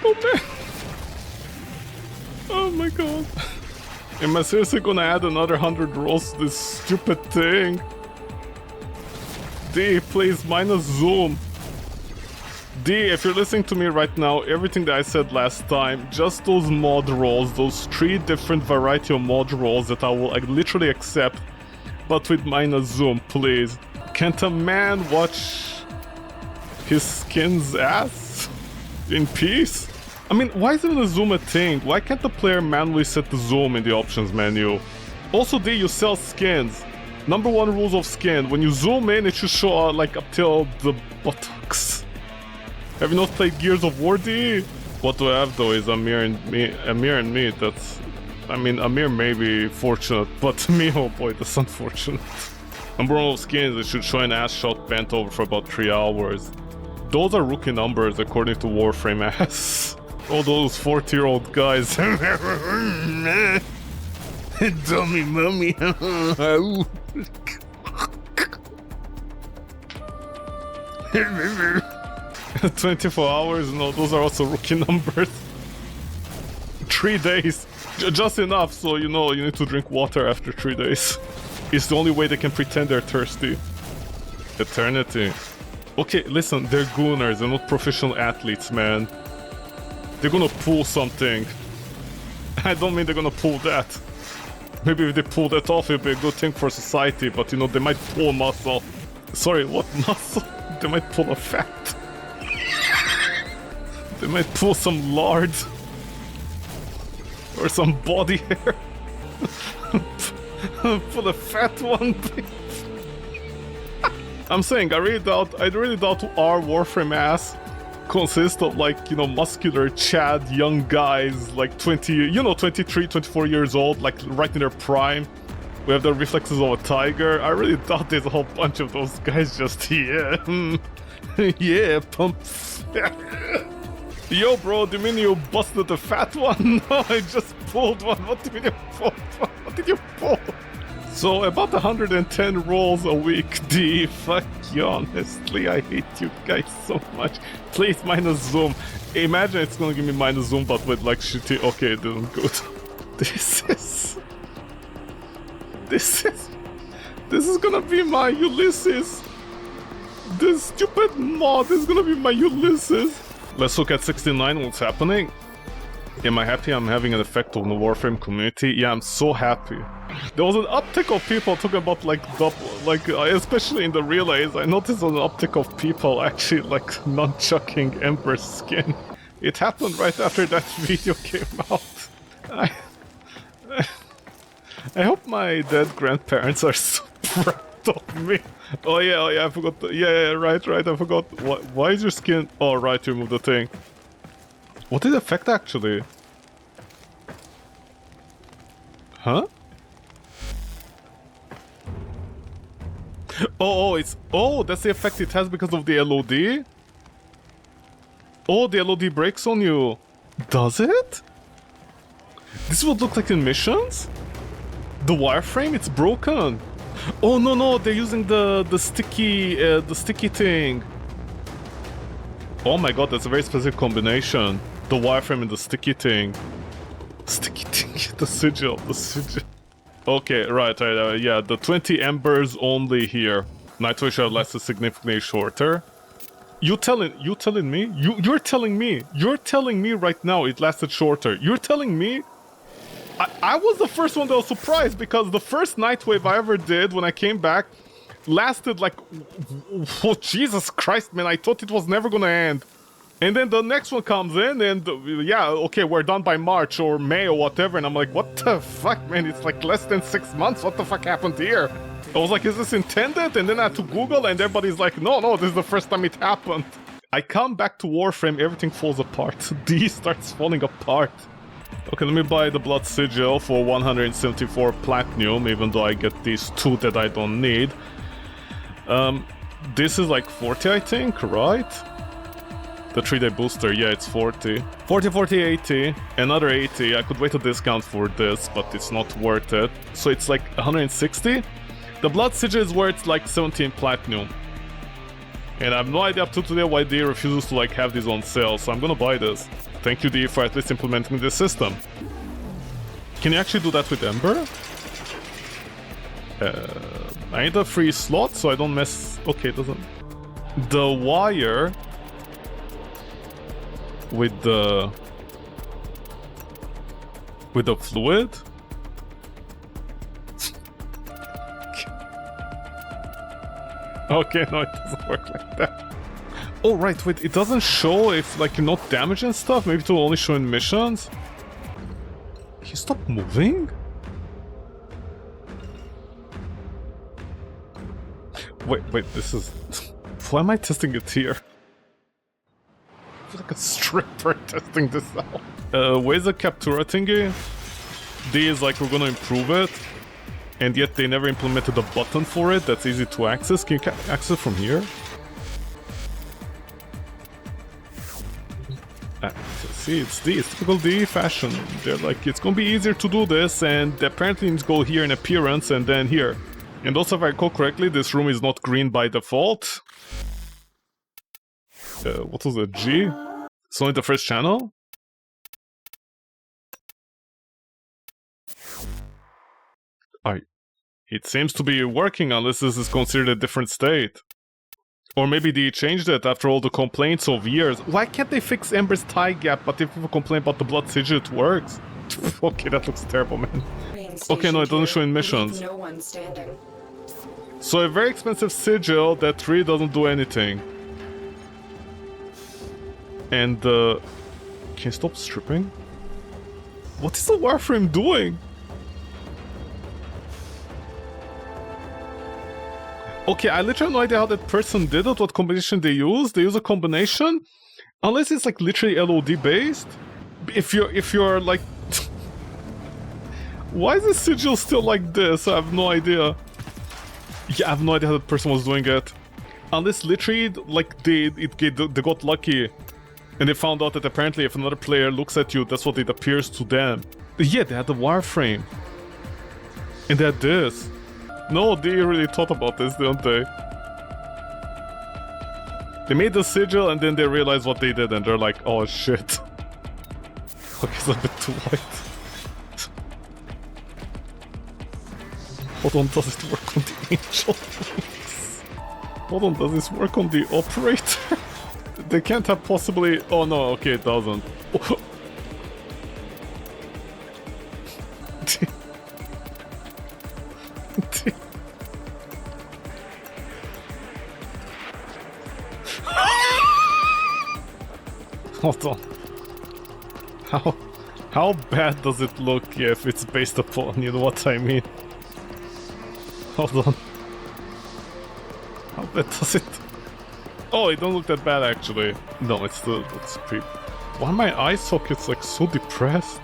Oh man! Oh my god. Am I seriously gonna add another 100 rolls to this stupid thing? D, please, minus zoom. D, if you're listening to me right now, everything that I said last time, just those mod rolls, those 3 different variety of mod rolls that I will literally accept, but with minus zoom, please. Can't a man watch his skin's ass in peace? I mean, why isn't the zoom a thing? Why can't the player manually set the zoom in the options menu? Also, D, you sell skins. Number 1 rules of skin, when you zoom in, it should show like up till the buttocks. Have you not played Gears of War, D? What do I have though is Amir and me, that's... I mean, Amir may be fortunate, but me, oh boy, that's unfortunate. Number 1 of skins, it should show an ass shot bent over for about 3 hours. Those are rookie numbers according to Warframe ass. All those 40-year-old guys. Dummy mummy. 24 hours? No, those are also rookie numbers. 3 days. Just enough, so you know you need to drink water after 3 days. It's the only way they can pretend they're thirsty. Eternity. Okay, listen, they're gooners, they're not professional athletes, man. They're gonna pull something. I don't mean they're gonna pull that. Maybe if they pull that off, it'd be a good thing for society, but you know, they might pull muscle. Sorry, what muscle? They might pull a fat. They might pull some lard. Or some body hair. Pull a fat one, please. I'm saying, I really doubt our Warframe ass consists of, like, you know, muscular Chad young guys, like 23, 24 years old, like right in their prime. We have the reflexes of a tiger. I really thought there's a whole bunch of those guys just, yeah. Yeah, pumps. Yo, bro, do you mean you busted the fat one? No, I just pulled one. What do you mean you pulled one? What did you pull? So, about 110 rolls a week, D. Fuck you, honestly. I hate you guys so much. Please, minus zoom. Imagine it's gonna give me minus zoom, but with, like, shitty... Okay, it didn't good. This is gonna be my Ulysses. This stupid mod is gonna be my Ulysses. Let's look at 69, what's happening. Am I happy I'm having an effect on the Warframe community? Yeah, I'm so happy. There was an uptick of people talking about, like, especially in the relays, I noticed an uptick of people actually, like, nunchucking Ember's skin. It happened right after that video came out. I hope my dead grandparents are so proud of me. Oh yeah, I forgot. Yeah, right, I forgot. Why is your skin... Oh, right, you moved the thing. What did it affect, actually? Huh? Oh, it's... Oh, that's the effect it has because of the LOD? Oh, the LOD breaks on you. Does it? This is what looked like in missions? The wireframe, it's broken. Oh, no, they're using the sticky thing. Oh my god, that's a very specific combination. The wireframe and the sticky thing. Sticky thing, the sigil. Okay, right, yeah, the 20 embers only here. Night should have lasted significantly shorter. You're telling me? You're telling me right now it lasted shorter. You're telling me? I was the first one that was surprised because the first Nightwave I ever did when I came back lasted like... Oh, Jesus Christ, man, I thought it was never gonna end. And then the next one comes in and, yeah, okay, we're done by March or May or whatever. And I'm like, what the fuck, man? It's like less than 6 months. What the fuck happened here? I was like, is this intended? And then I had to Google and everybody's like, no, this is the first time it happened. I come back to Warframe, everything falls apart. D starts falling apart. Okay, let me buy the Blood Sigil for 174 Platinum, even though I get these 2 that I don't need. This is like 40, I think, right? The 3-day booster, yeah, it's 40. 40, 80, another 80. I could wait a discount for this, but it's not worth it. So it's like 160. The Blood Sigil is worth like 17 Platinum. And I have no idea up to today why they refuses to like have these on sale, so I'm gonna buy this. thank you, D, for at least implementing this system. Can you actually do that with Ember? I need a free slot so I don't mess... Okay, it doesn't... The wire... With the fluid? Okay, no, it doesn't work like that. Oh, right, wait, it doesn't show if, like, you're not damaging stuff? Maybe it will only show in missions? Can you stop moving? Wait, this is... Why am I testing it here? I feel like a stripper testing this out. Where's the Captura thingy? D is like, we're gonna improve it. And yet they never implemented a button for it that's easy to access. Can you access from here? See, it's D, it's typical D fashion. They're like, it's gonna be easier to do this, and apparently needs to go here in appearance and then here. And also, if I recall correctly, this room is not green by default. What was it? G? It's only the first channel? It seems to be working unless this is considered a different state. Or maybe they changed it after all the complaints of years. Why can't they fix Ember's tie gap, but if people complain about the blood sigil, it works? Okay, that looks terrible, man. Okay, no, it doesn't show in missions. No one standing. So a very expensive sigil that really doesn't do anything. And, can you stop stripping? What is the Warframe doing? Okay, I literally have no idea how that person did it, what combination they use. They use a combination? Unless it's like literally LOD based? If you're like... Why is the sigil still like this? I have no idea. Yeah, I have no idea how that person was doing it. Unless literally, like, they got lucky. And they found out that apparently if another player looks at you, that's what it appears to them. Yeah, they had the Warframe. And they had this. No, they really thought about this, didn't they? They made the sigil and then they realized what they did and they're like, oh shit. Okay, it's a bit too light. Hold on, does it work on the angel? Hold on, does this work on the operator? They can't have possibly... Oh no, okay, it doesn't. Hold on. How bad does it look if it's based upon, you know what I mean? Hold on. How bad does it? Oh, it don't look that bad actually. No, it still looks pretty... Why are my eye sockets like so depressed?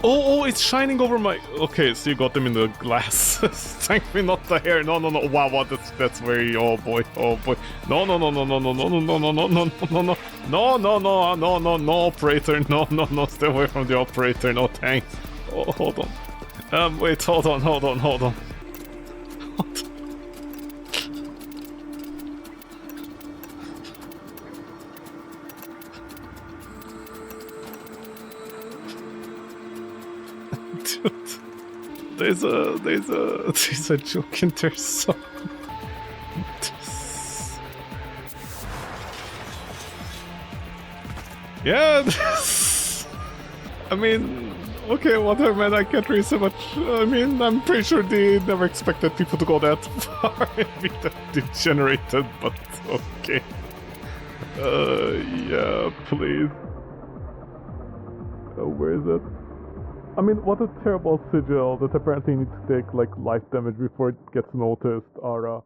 Oh, it's shining over my... Okay, so you got them in the glass. Thankfully not the hair. No. Wow, that's very... Oh boy. No, operator. No, stay away from the operator. No, thanks. Oh, hold on. Wait, hold on. There's a joke in there, so... Yeah, I mean, okay, whatever, man, I can't really say much. I mean, I'm pretty sure they never expected people to go that far and be that degenerated, but okay. Yeah, please. Where is it? I mean, what a terrible sigil that apparently needs to take, like, life damage before it gets noticed, Ara.